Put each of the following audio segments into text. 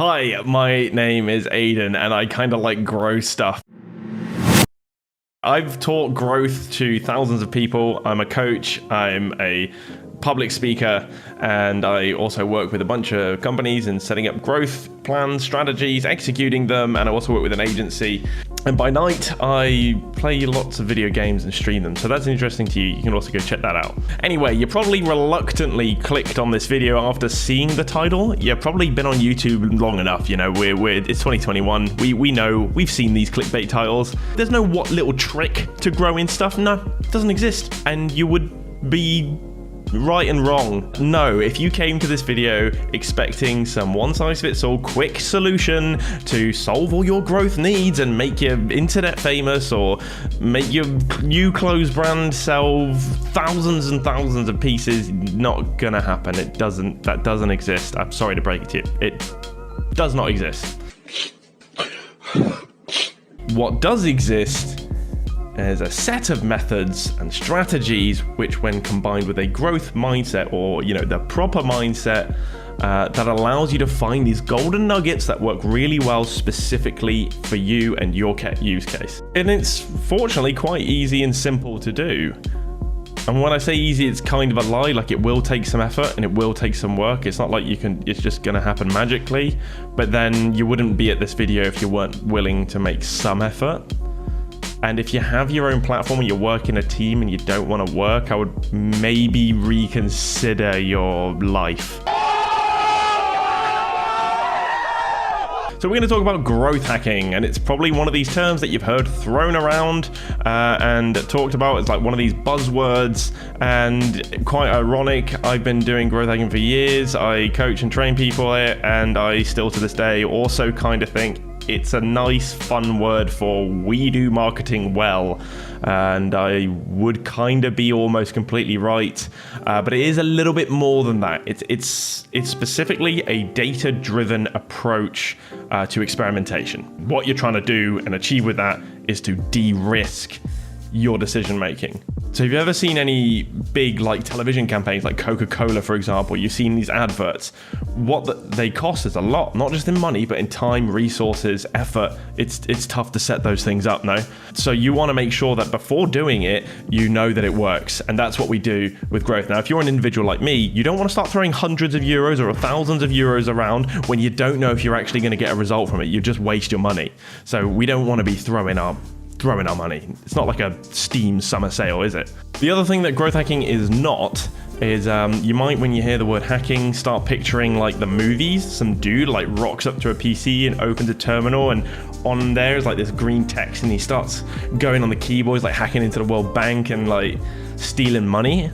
Hi, my name is Aiden, and I kind of like grow stuff. I've taught growth to thousands of people. I'm a coach, I'm a public speaker, and I also work with a bunch of companies in setting up growth plans, strategies, executing them, and I also work with an agency. And by night, I play lots of video games and stream them, so that's interesting to you. You can also go check that out. Anyway, you probably reluctantly clicked on this video after seeing the title. You've probably been on YouTube long enough, you know, it's 2021. We know, we've seen these clickbait titles. There's no what little trick to growing stuff. No, it doesn't exist. And you would be right and wrong. No, if you came to this video expecting some one-size-fits-all quick solution to solve all your growth needs and make your internet famous or make your new clothes brand sell thousands and thousands of pieces, not gonna happen. That doesn't exist. I'm sorry to break it to you. It does not exist. What does exist is a set of methods and strategies which, when combined with a growth mindset, or the proper mindset, that allows you to find these golden nuggets that work really well specifically for you and your use case. And it's fortunately quite easy and simple to do. And when I say easy, it's kind of a lie. Like, it will take some effort and it will take some work. It's not like it's just gonna happen magically. But then you wouldn't be at this video if you weren't willing to make some effort. And if you have your own platform and you work in a team and you don't want to work, I would maybe reconsider your life. So we're going to talk about growth hacking, and it's probably one of these terms that you've heard thrown around and talked about. It's like one of these buzzwords, and quite ironic. I've been doing growth hacking for years. I coach and train people it, and I still to this day also kind of think it's a nice, fun word for we do marketing well, and I would kind of be almost completely right, but it is a little bit more than that. It's specifically a data-driven approach to experimentation. What you're trying to do and achieve with that is to de-risk your decision making. So have you ever seen any big television campaigns like Coca-Cola, for example? You've seen these adverts. What they cost is a lot, not just in money, but in time, resources, effort. It's tough to set those things up, no? So you want to make sure that before doing it, you know that it works. And that's what we do with growth. Now, if you're an individual like me, you don't want to start throwing hundreds of euros or thousands of euros around when you don't know if you're actually going to get a result from it. You just waste your money. So we don't want to be throwing our money. It's not like a Steam summer sale, is it? The other thing that growth hacking is not is you might, when you hear the word hacking, start picturing like the movies. Some dude rocks up to a PC and opens a terminal, and on there is this green text, and he starts going on the keyboards, hacking into the World Bank and stealing money.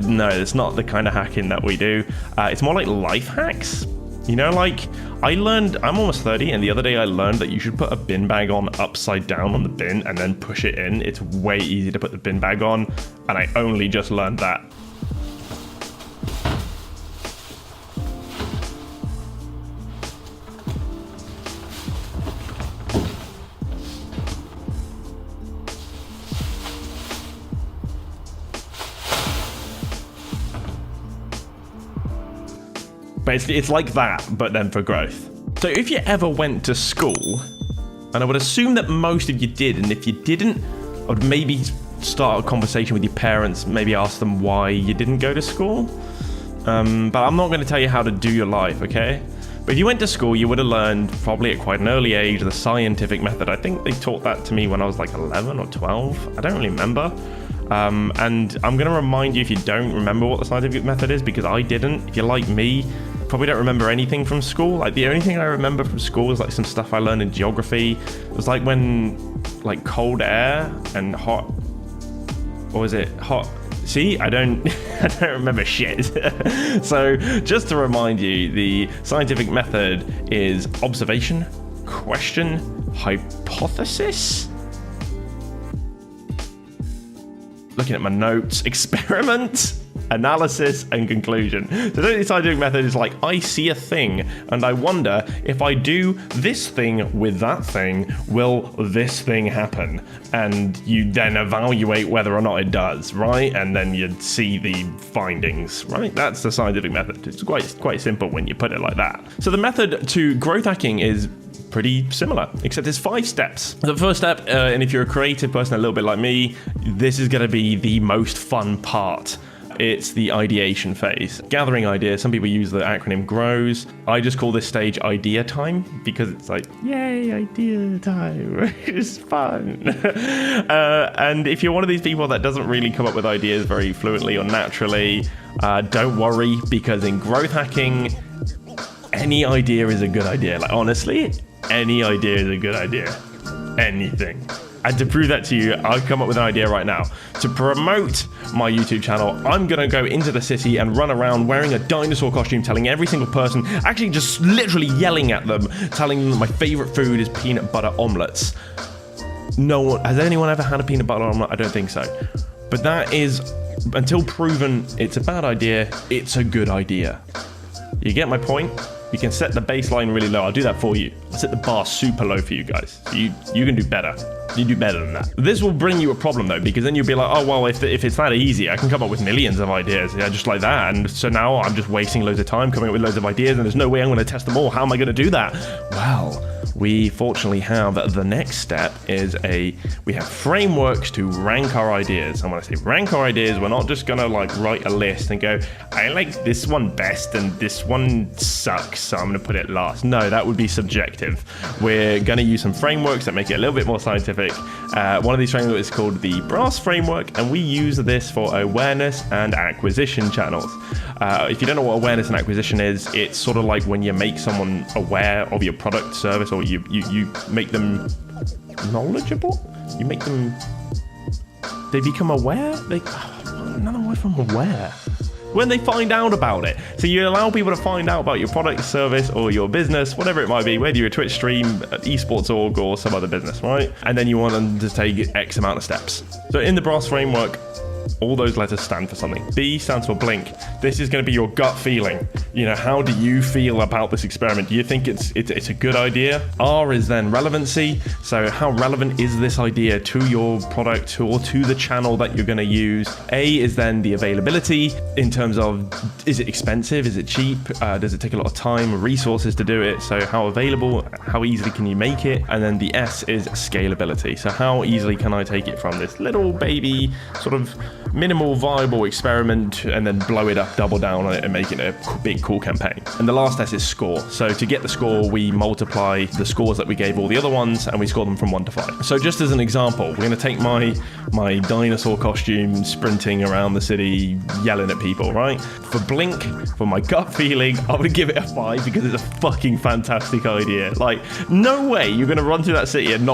No, it's not the kind of hacking that we do. It's more like life hacks. I'm almost 30, and the other day I learned that you should put a bin bag on upside down on the bin and then push it in. It's way easier to put the bin bag on, and I only just learned that. Basically, it's like that, but then for growth. So if you ever went to school, and I would assume that most of you did, and if you didn't, I would maybe start a conversation with your parents, maybe ask them why you didn't go to school. But I'm not going to tell you how to do your life, okay? But if you went to school, you would have learned, probably at quite an early age, the scientific method. I think they taught that to me when I was 11 or 12. I don't really remember. And I'm going to remind you, if you don't remember what the scientific method is, because I didn't. If you're like me, probably don't remember anything from school. The only thing I remember from school is some stuff I learned in geography. It was when cold air and hot, or was it hot? See, I don't remember shit. So just to remind you, the scientific method is observation, question, hypothesis. Looking at my notes, experiment, analysis, and conclusion. So the scientific method is like, I see a thing and I wonder if I do this thing with that thing, will this thing happen? And you then evaluate whether or not it does, right? And then you see the findings, right? That's the scientific method. It's quite simple when you put it like that. So the method to growth hacking is pretty similar, except there's 5 steps. The first step, and if you're a creative person a little bit like me, this is going to be the most fun part. It's the ideation phase. Gathering ideas. Some people use the acronym GROWS. I just call this stage idea time because it's like, yay, idea time. It's fun. And if you're one of these people that doesn't really come up with ideas very fluently or naturally, don't worry, because in growth hacking, any idea is a good idea. Like, honestly, any idea is a good idea. Anything. And to prove that to you, I've come up with an idea right now. To promote my YouTube channel, I'm going to go into the city and run around wearing a dinosaur costume, telling every single person, actually just literally yelling at them, telling them that my favorite food is peanut butter omelets. No one, has anyone ever had a peanut butter omelet? I don't think so. But that is, until proven it's a bad idea, it's a good idea. You get my point? You can set the baseline really low. I'll do that for you. I'll set the bar super low for you guys. So you can do better. You do better than that. This will bring you a problem though, because then you'll be like, oh, well, if it's that easy, I can come up with millions of ideas. Yeah, just like that. And so now I'm just wasting loads of time coming up with loads of ideas, and there's no way I'm going to test them all. How am I going to do that? Well, we fortunately have the next step is we have frameworks to rank our ideas. And when I say rank our ideas, we're not just gonna like write a list and go, I like this one best and this one sucks, so I'm gonna put it last. No, that would be subjective. We're gonna use some frameworks that make it a little bit more scientific. One of these frameworks is called the BRASS framework, and we use this for awareness and acquisition channels. If you don't know what awareness and acquisition is, it's sort of like when you make someone aware of your product, service, or you make them knowledgeable. You make them, they become aware. Another word from aware. When they find out about it. So you allow people to find out about your product, service, or your business, whatever it might be, whether you're a Twitch stream, esports org, or some other business, right? And then you want them to take X amount of steps. So in the BRASS framework, all those letters stand for something. B stands for blink. This is going to be your gut feeling. You know, how do you feel about this experiment? Do you think it's a good idea? R is then relevancy. So how relevant is this idea to your product or to the channel that you're going to use? A is then the availability in terms of, is it expensive? Is it cheap? Does it take a lot of time, resources to do it? So how available, how easily can you make it? And then the S is scalability. So how easily can I take it from this little baby sort of minimal viable experiment and then blow it up, double down on it and make it a big cool campaign. And the last S is score. So to get the score, we multiply the scores that we gave all the other ones and we score them from 1 to 5. So just as an example, we're going to take my dinosaur costume sprinting around the city yelling at people, right? For blink, for my gut feeling, I would give it a 5 because it's a fucking fantastic idea. Like, no way you're going to run through that city and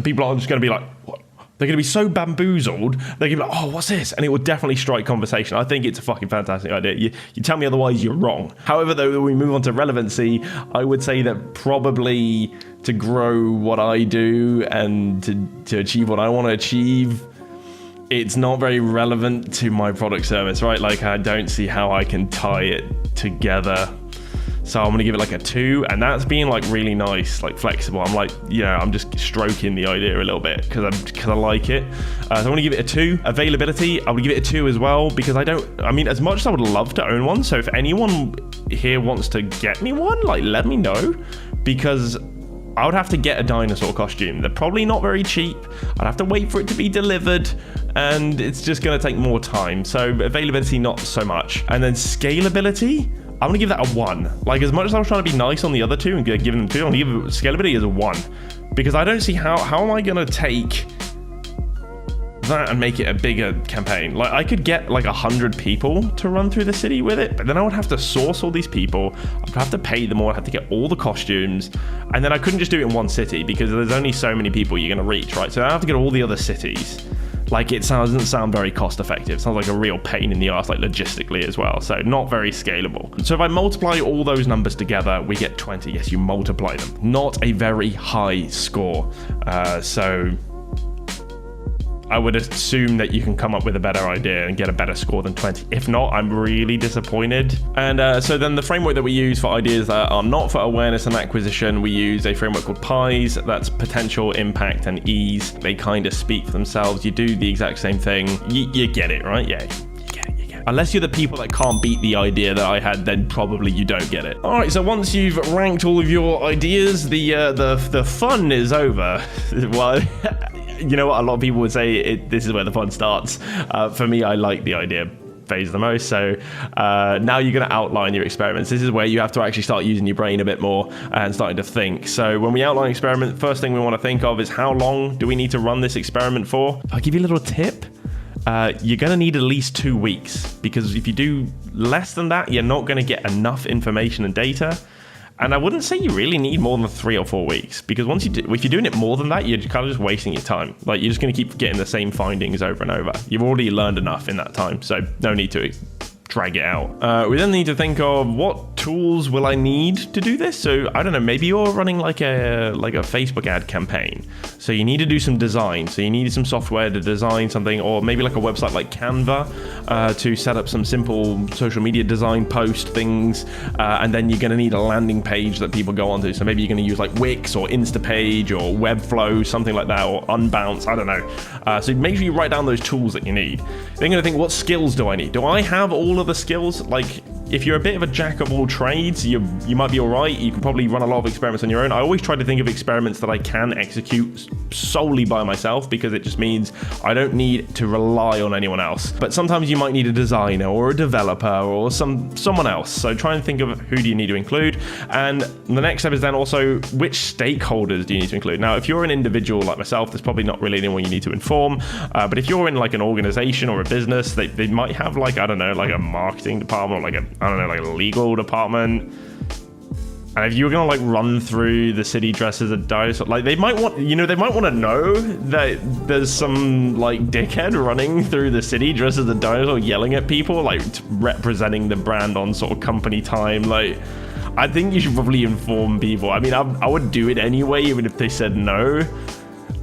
people aren't just going to be like, what? They're going to be so bamboozled, they're going to be like, oh, what's this? And it will definitely strike conversation. I think it's a fucking fantastic idea. You tell me otherwise, you're wrong. However, though, when we move on to relevancy, I would say that probably to grow what I do and to achieve what I want to achieve, it's not very relevant to my product service, right? Like, I don't see how I can tie it together. So I'm going to give it like a 2, and that's being like really nice, like flexible. I'm like, I'm just stroking the idea a little bit because I like it. So I'm going to give it a 2. Availability, I would give it a 2 as well because as much as I would love to own one, so if anyone here wants to get me one, like let me know, because I would have to get a dinosaur costume. They're probably not very cheap. I'd have to wait for it to be delivered, and it's just going to take more time. So availability, not so much. And then scalability, I'm going to give that a 1. Like, as much as I was trying to be nice on the other 2 and give them 2, I'm going to give scalability as a 1. Because I don't see how am I going to take that and make it a bigger campaign. Like, I could get like 100 people to run through the city with it, but then I would have to source all these people. I'd have to pay them all. I'd have to get all the costumes. And then I couldn't just do it in one city because there's only so many people you're going to reach, right? So I have to get all the other cities. Like, it doesn't sound very cost effective. It sounds like a real pain in the ass, like logistically as well. So not very scalable. So if I multiply all those numbers together, we get 20. Yes, you multiply them. Not a very high score. So I would assume that you can come up with a better idea and get a better score than 20. If not, I'm really disappointed. And so then the framework that we use for ideas that are not for awareness and acquisition, we use a framework called PIES. That's potential, impact, and ease. They kind of speak for themselves. You do the exact same thing. You get it, right? Yeah. Unless you're the people that can't beat the idea that I had, then probably you don't get it. All right, so once you've ranked all of your ideas, the fun is over. Well, you know what? A lot of people would say this is where the fun starts. For me, I like the idea phase the most. So now you're going to outline your experiments. This is where you have to actually start using your brain a bit more and starting to think. So when we outline experiment, first thing we want to think of is how long do we need to run this experiment for? I'll give you a little tip. You're going to need at least 2 weeks, because if you do less than that, you're not going to get enough information and data. And I wouldn't say you really need more than 3 or 4 weeks, because if you're doing it more than that, you're kind of just wasting your time. Like, you're just going to keep getting the same findings over and over. You've already learned enough in that time, so no need to drag it out. We then need to think of what tools will I need to do this. So I don't know, maybe you're running like a Facebook ad campaign, so you need to do some design, so you need some software to design something, or maybe like a website like Canva to set up some simple social media design post things, and then you're going to need a landing page that people go onto. So maybe you're going to use like Wix or Instapage or Webflow, something like that, or Unbounce, I don't know. So make sure you write down those tools that you need. Then you're going to think, what skills do I need? Do I have all of the skills? Like, if you're a bit of a jack of all trades, you might be all right. You can probably run a lot of experiments on your own. I always try to think of experiments that I can execute solely by myself, because it just means I don't need to rely on anyone else. But sometimes you might need a designer or a developer or someone else. So try and think of who do you need to include. And the next step is then also, which stakeholders do you need to include? Now, if you're an individual like myself, there's probably not really anyone you need to inform. But if you're in like an organization or a business, they might have like, I don't know, like a marketing department, or like like a legal department. And if you were gonna like run through the city dressed as a dinosaur, like they might want to know that there's some like dickhead running through the city dressed as a dinosaur yelling at people, like representing the brand on sort of company time. Like, I think you should probably inform people. I mean, I would do it anyway, even if they said no,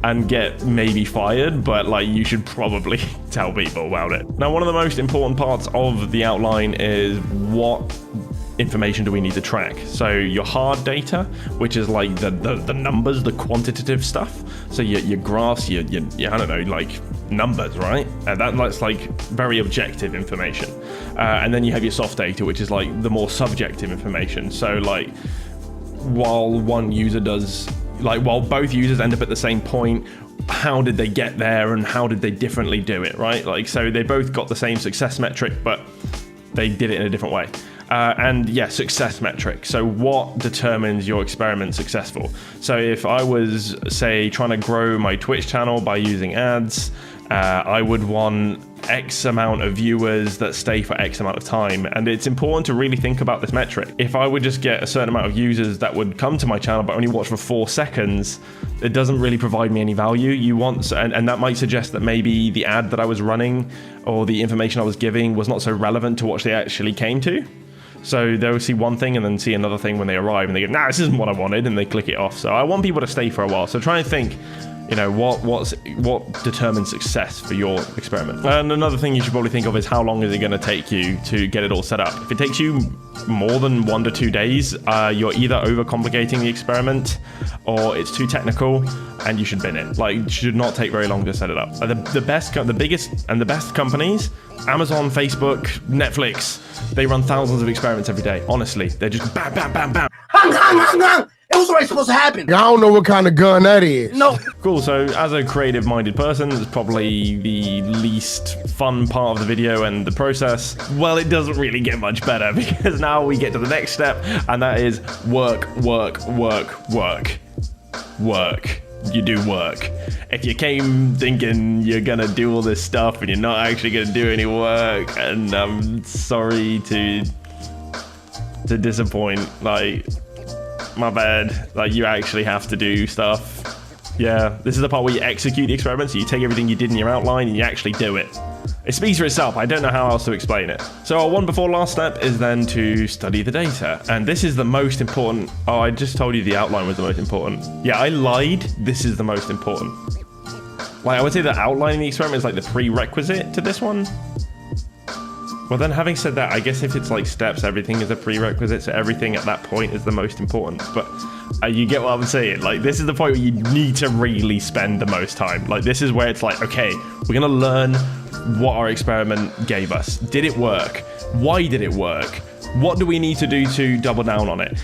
and get maybe fired, but like, you should probably tell people about it. Now, one of the most important parts of the outline is what information do we need to track. So your hard data, which is like the numbers, the quantitative stuff. So your graphs, your I don't know, like numbers, right? That's like very objective information. And then you have your soft data, which is like the more subjective information. So like, while both users end up at the same point, how did they get there and how did they differently do it, right? Like, so they both got the same success metric, but they did it in a different way. And yeah, success metric. So what determines your experiment successful? So if I was, say, trying to grow my Twitch channel by using ads, I would want X amount of viewers that stay for X amount of time. And it's important to really think about this metric. If I would just get a certain amount of users that would come to my channel but only watch for 4 seconds, it doesn't really provide me any value. And that might suggest that maybe the ad that I was running or the information I was giving was not so relevant to what they actually came to. So they'll see one thing and then see another thing when they arrive, and they go, nah, this isn't what I wanted, and they click it off. So I want people to stay for a while. So try and think, what determines success for your experiment. And another thing you should probably think of is, how long is it going to take you to get it all set up? If it takes you more than 1 to 2 days, you're either overcomplicating the experiment or it's too technical and you should bin it. Like, it should not take very long to set it up. The biggest and the best companies, Amazon, Facebook, Netflix, they run thousands of experiments every day. Honestly, they're just bam, bam, bam, bam. Hung, hung, hung, hung. It was already supposed to happen. I don't know what kind of gun that is. No. Cool, so as a creative-minded person, it's probably the least fun part of the video and the process. Well, it doesn't really get much better, because now we get to the next step, and that is work, work, work, work. Work. You do work. If you came thinking you're gonna do all this stuff and you're not actually gonna do any work, and I'm sorry to disappoint, like, my bad, like, you actually have to do stuff. Yeah, this is the part where you execute the experiment, so you take everything you did in your outline and you actually do it. It speaks for itself. I don't know how else to explain it. So our one before last step is then to study the data. And this is the most important. Oh, I just told you the outline was the most important. Yeah, I lied. This is the most important. Like, I would say that outlining the experiment is like the prerequisite to this one. Well, then having said that, I guess if it's like steps, everything is a prerequisite, so everything at that point is the most important. But you get what I'm saying? Like, this is the point where you need to really spend the most time. Like, this is where it's like, okay, we're gonna learn what our experiment gave us. Did it work? Why did it work? What do we need to do to double down on it?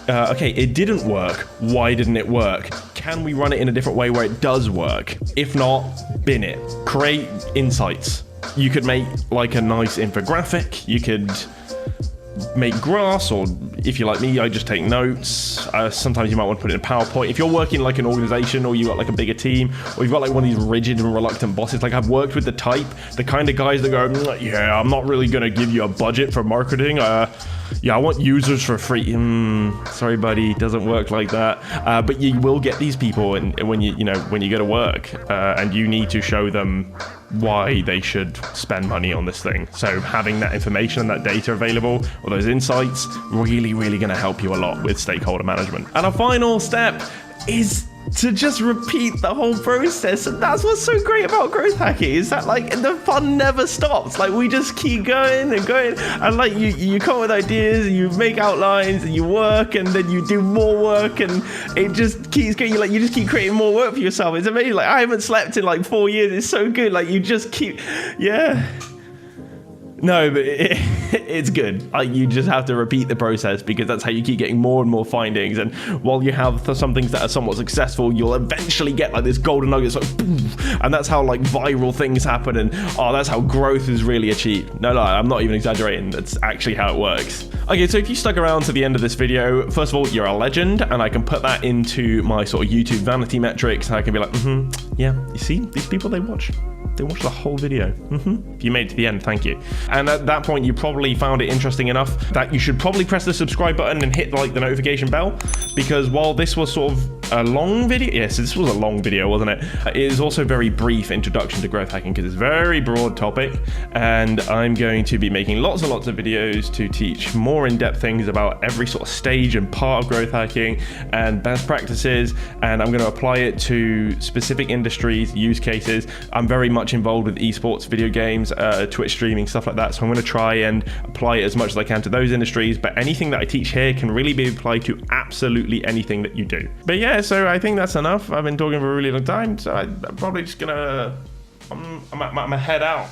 Okay, it didn't work. Why didn't it work? Can we run it in a different way where it does work? If not, bin it. Create insights. You could make like a nice infographic. You could make graphs, or if you're like me, I just take notes. Sometimes you might want to put it in a PowerPoint. If you're working like an organization, or you got like a bigger team, or you've got like one of these rigid and reluctant bosses, like I've worked with the kind of guys that go, yeah, I'm not really going to give you a budget for marketing. Yeah, I want users for free. Sorry, buddy, it doesn't work like that. But you will get these people, and when you go to work, and you need to show them why they should spend money on this thing. So having that information and that data available, or those insights, really, really going to help you a lot with stakeholder management. And a final step is to just repeat the whole process. And that's what's so great about growth hacking, is that like the fun never stops. Like, we just keep going and going, and like you come up with ideas, and you make outlines, and you work, and then you do more work, and it just keeps going. You just keep creating more work for yourself. It's amazing. Like, I haven't slept in like 4 years. It's so good. Like, you just keep, yeah. No, but it's good. Like, you just have to repeat the process, because that's how you keep getting more and more findings. And while you have some things that are somewhat successful, you'll eventually get like this golden nugget, like, boom, and that's how like viral things happen. And that's how growth is really achieved. No, I'm not even exaggerating. That's actually how it works. Okay, so if you stuck around to the end of this video, first of all, you're a legend, and I can put that into my sort of YouTube vanity metrics, and I can be like, yeah, you see, these people, they watch the whole video. If you made it to the end, thank you. And at that point, you probably found it interesting enough that you should probably press the subscribe button and hit like the notification bell, because while this was sort of a long video, yes, this was a long video, wasn't it? It is also very brief introduction to growth hacking, because it's a very broad topic, and I'm going to be making lots and lots of videos to teach more in-depth things about every sort of stage and part of growth hacking and best practices, and I'm going to apply it to specific industries, use cases. I'm very much involved with esports, video games, Twitch streaming, stuff like that, so I'm going to try and apply it as much as I can to those industries, but anything that I teach here can really be applied to absolutely anything that you do. But yeah, so I think that's enough. I've been talking for a really long time, so I'm probably just gonna I'm gonna head out.